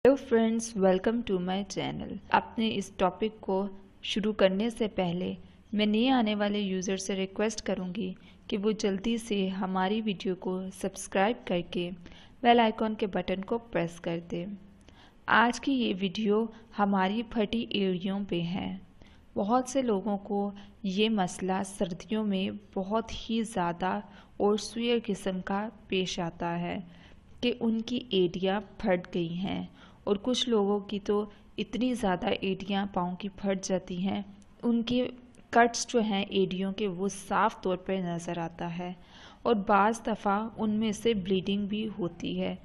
Hello friends, welcome to my channel. अपने इस topic को शुरू करने से पहले मैं नए आने वाले यूज़र से रिक्वेस्ट करूंगी कि वो जल्दी से हमारी वीडियो को सब्सक्राइब करके बेल आइकॉन के बटन को प्रेस कर दें। आज की ये वीडियो हमारी फटी एड़ियों पे है। बहुत से लोगों को ये मसला सर्दियों में बहुत ही ज़्यादा और सुई किस्म का पेश आता है कि उनकी एड़ियाँ फट गई हैं और कुछ लोगों की तो इतनी ज़्यादा एड़ियाँ पाँव की फट जाती हैं, उनके कट्स जो हैं एड़ियों के वो साफ़ तौर पर नज़र आता है और बाज़ दफ़ा उनमें से ब्लीडिंग भी होती है,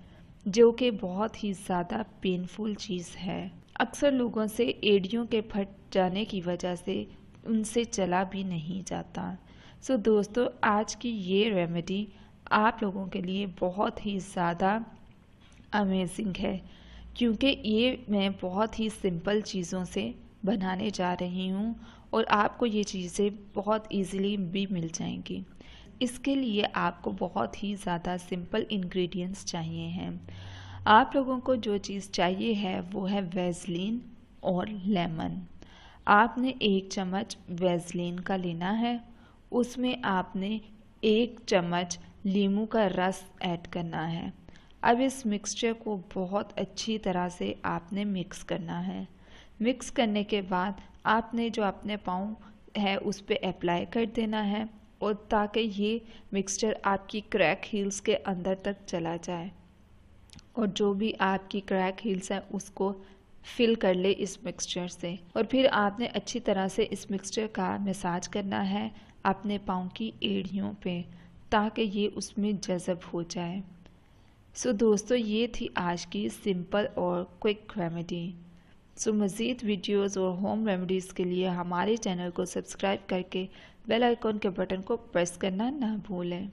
जो कि बहुत ही ज़्यादा पेनफुल चीज़ है। अक्सर लोगों से एड़ियों के फट जाने की वजह से उनसे चला भी नहीं जाता। सो दोस्तों, आज की ये रेमेडी आप लोगों के लिए बहुत ही ज़्यादा अमेजिंग है, क्योंकि ये मैं बहुत ही सिंपल चीज़ों से बनाने जा रही हूँ और आपको ये चीज़ें बहुत इजीली भी मिल जाएंगी। इसके लिए आपको बहुत ही ज़्यादा सिंपल इंग्रेडिएंट्स चाहिए हैं। आप लोगों को जो चीज़ चाहिए है वो है वेज़लिन और लेमन। आपने 1 चम्मच वेज़लिन का लेना है, उसमें आपने 1 चम्मच नींबू का रस ऐड करना है। अब इस मिक्सचर को बहुत अच्छी तरह से आपने मिक्स करना है। मिक्स करने के बाद आपने जो अपने पाँव है उस पर अप्लाई कर देना है और ताकि ये मिक्सचर आपकी क्रैक हील्स के अंदर तक चला जाए और जो भी आपकी क्रैक हील्स है उसको फिल कर ले इस मिक्सचर से। और फिर आपने अच्छी तरह से इस मिक्सचर का मसाज करना है अपने पाँव की एड़ियों पे, ताकि ये उसमें जज़ब हो जाए। सो दोस्तों, ये थी आज की सिंपल और क्विक रेमेडी। सो मज़ीद वीडियोज़ और होम रेमेडीज़ के लिए हमारे चैनल को सब्सक्राइब करके बेल आइकॉन के बटन को प्रेस करना ना भूलें।